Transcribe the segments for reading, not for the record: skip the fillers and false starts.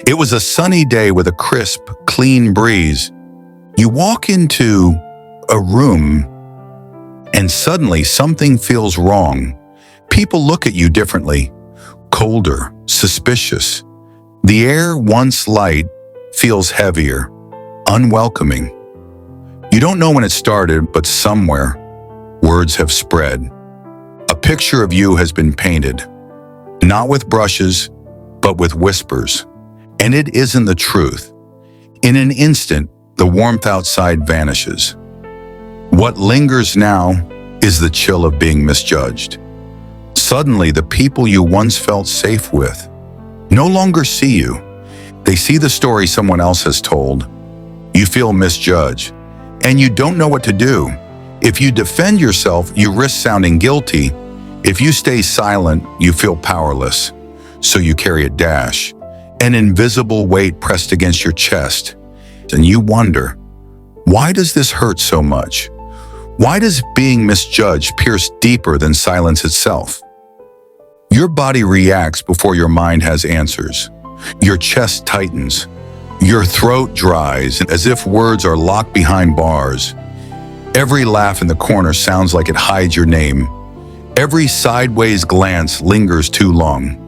It was a sunny day with a crisp, clean breeze. You walk into a room and suddenly something feels wrong. People look at you differently, colder, suspicious. The air, once light, feels heavier, unwelcoming. You don't know when it started, but somewhere, words have spread. A picture of you has been painted, not with brushes, but with whispers. And it isn't the truth. In an instant, the warmth outside vanishes. What lingers now is the chill of being misjudged. Suddenly, the people you once felt safe with no longer see you. They see the story someone else has told. You feel misjudged, and you don't know what to do. If you defend yourself, you risk sounding guilty. If you stay silent, you feel powerless. So you carry a dash, an invisible weight pressed against your chest. And you wonder, why does this hurt so much? Why does being misjudged pierce deeper than silence itself? Your body reacts before your mind has answers. Your chest tightens. Your throat dries as if words are locked behind bars. Every laugh in the corner sounds like it hides your name. Every sideways glance lingers too long.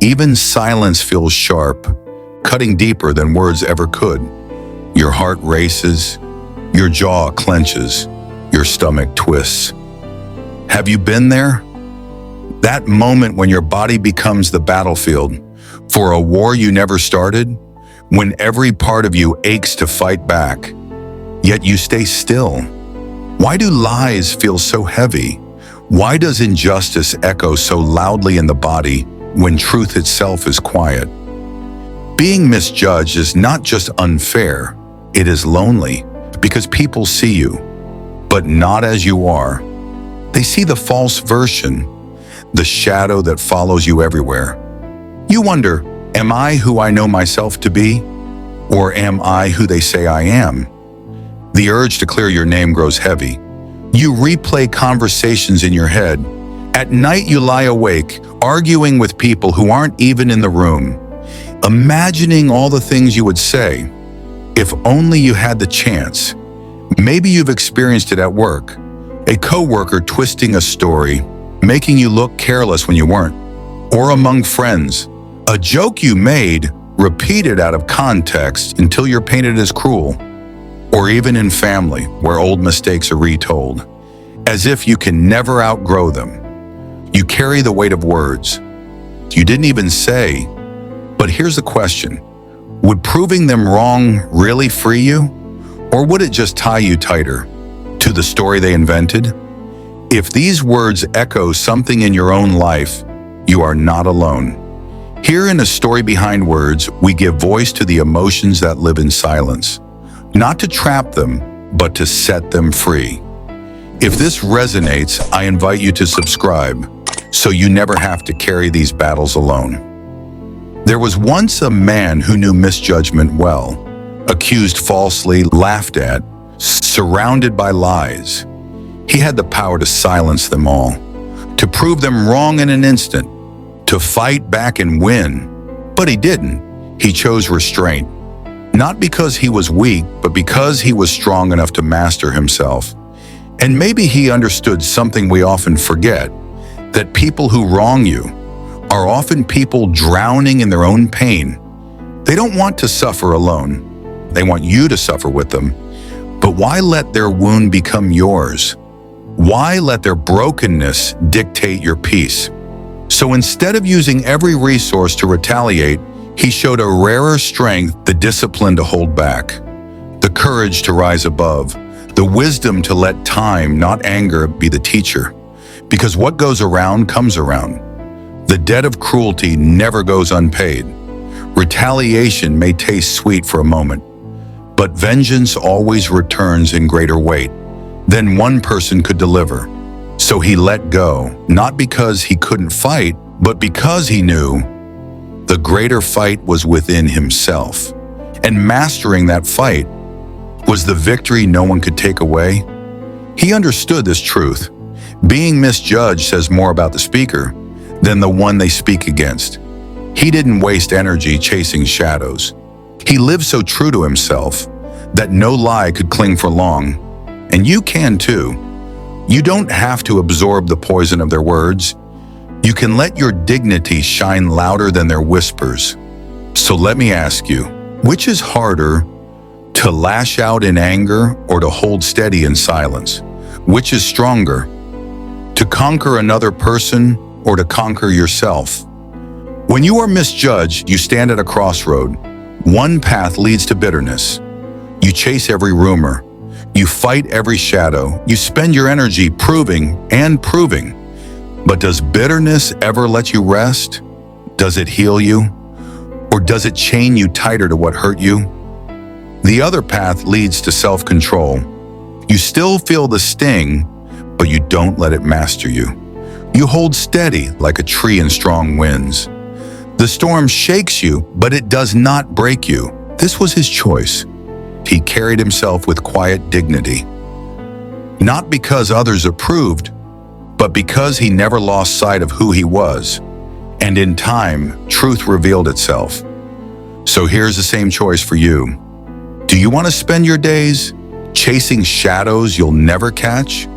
Even silence feels sharp, cutting deeper than words ever could. Your heart races, your jaw clenches, your stomach twists. Have you been there? That moment when your body becomes the battlefield for a war you never started, when every part of you aches to fight back, yet you stay still. Why do lies feel so heavy? Why does injustice echo so loudly in the body when truth itself is quiet? Being misjudged is not just unfair, it is lonely, because people see you, but not as you are. They see the false version, the shadow that follows you everywhere. You wonder, am I who I know myself to be? Or am I who they say I am? The urge to clear your name grows heavy. You replay conversations in your head. At night you lie awake, arguing with people who aren't even in the room, imagining all the things you would say. If only you had the chance. Maybe you've experienced it at work. A coworker twisting a story, making you look careless when you weren't. Or among friends, a joke you made repeated out of context until you're painted as cruel. Or even in family, where old mistakes are retold, as if you can never outgrow them. You carry the weight of words you didn't even say. But here's the question. Would proving them wrong really free you? Or would it just tie you tighter to the story they invented? If these words echo something in your own life, you are not alone. Here in A Story Behind Words, we give voice to the emotions that live in silence, not to trap them, but to set them free. If this resonates, I invite you to subscribe so you never have to carry these battles alone. There was once a man who knew misjudgment well, accused falsely, laughed at, surrounded by lies. He had the power to silence them all, to prove them wrong in an instant, to fight back and win. But he didn't. He chose restraint, not because he was weak, but because he was strong enough to master himself. And maybe he understood something we often forget, that people who wrong you are often people drowning in their own pain. They don't want to suffer alone. They want you to suffer with them. But why let their wound become yours? Why let their brokenness dictate your peace? So instead of using every resource to retaliate, he showed a rarer strength, the discipline to hold back, the courage to rise above, the wisdom to let time, not anger, be the teacher. Because what goes around comes around. The debt of cruelty never goes unpaid. Retaliation may taste sweet for a moment, but vengeance always returns in greater weight than one person could deliver. So he let go, not because he couldn't fight, but because he knew the greater fight was within himself. And mastering that fight was the victory no one could take away. He understood this truth. Being misjudged says more about the speaker than the one they speak against. He didn't waste energy chasing shadows. He lived so true to himself that no lie could cling for long. And you can too. You don't have to absorb the poison of their words. You can let your dignity shine louder than their whispers. So let me ask you, which is harder, to lash out in anger or to hold steady in silence? Which is stronger, to conquer another person or to conquer yourself? When you are misjudged, you stand at a crossroad. One path leads to bitterness. You chase every rumor. You fight every shadow. You spend your energy proving and proving. But does bitterness ever let you rest? Does it heal you? Or does it chain you tighter to what hurt you? The other path leads to self-control. You still feel the sting, but you don't let it master you. You hold steady like a tree in strong winds. The storm shakes you, but it does not break you. This was his choice. He carried himself with quiet dignity. Not because others approved, but because he never lost sight of who he was. And in time, truth revealed itself. So here's the same choice for you. Do you want to spend your days chasing shadows you'll never catch?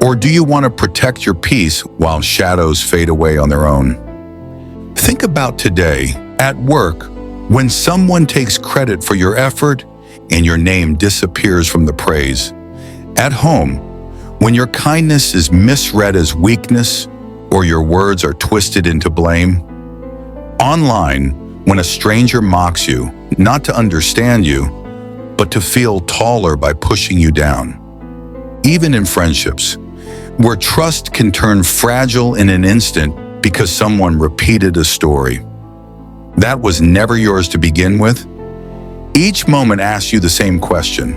Or do you want to protect your peace while shadows fade away on their own? Think about today, at work, when someone takes credit for your effort and your name disappears from the praise. At home, when your kindness is misread as weakness or your words are twisted into blame. Online, when a stranger mocks you, not to understand you, but to feel taller by pushing you down. Even in friendships, where trust can turn fragile in an instant because someone repeated a story that was never yours to begin with. Each moment asks you the same question.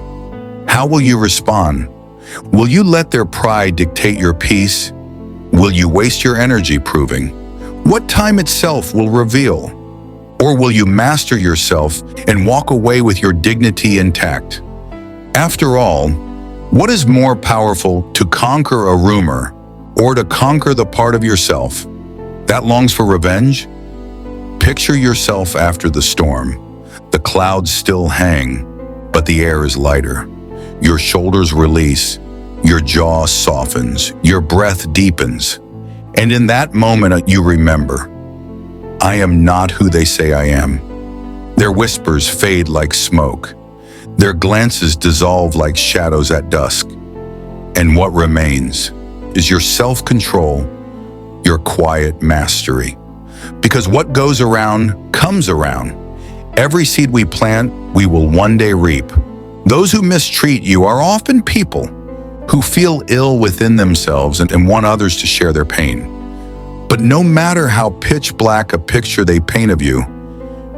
How will you respond? Will you let their pride dictate your peace? Will you waste your energy proving? What time itself will reveal? Or will you master yourself and walk away with your dignity intact? After all, what is more powerful, to conquer a rumor or to conquer the part of yourself that longs for revenge? Picture yourself after the storm. The clouds still hang, but the air is lighter. Your shoulders release, your jaw softens, your breath deepens. And in that moment, you remember, I am not who they say I am. Their whispers fade like smoke. Their glances dissolve like shadows at dusk. And what remains is your self-control, your quiet mastery. Because what goes around comes around. Every seed we plant, we will one day reap. Those who mistreat you are often people who feel ill within themselves and want others to share their pain. But no matter how pitch black a picture they paint of you,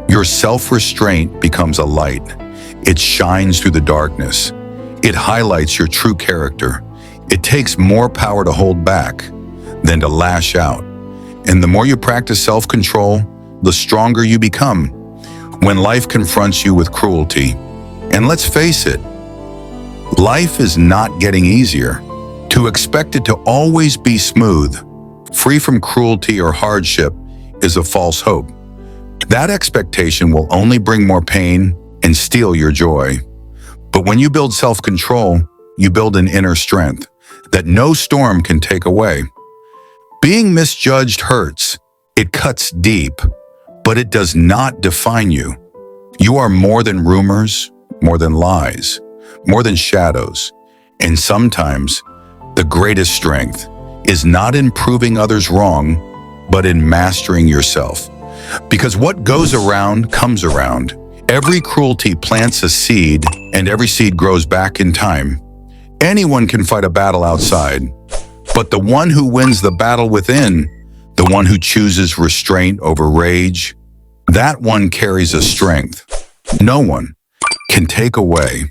your self-restraint becomes a light. It shines through the darkness. It highlights your true character. It takes more power to hold back than to lash out. And the more you practice self-control, the stronger you become when life confronts you with cruelty. And let's face it, life is not getting easier. To expect it to always be smooth, free from cruelty or hardship, is a false hope. That expectation will only bring more pain and steal your joy. But when you build self-control, you build an inner strength that no storm can take away. Being misjudged hurts. It cuts deep, but it does not define you. You are more than rumors, more than lies, more than shadows. And sometimes, the greatest strength is not in proving others wrong, but in mastering yourself. Because what goes around comes around. Every cruelty plants a seed, and every seed grows back in time. Anyone can fight a battle outside, but the one who wins the battle within, the one who chooses restraint over rage, that one carries a strength no one can take away.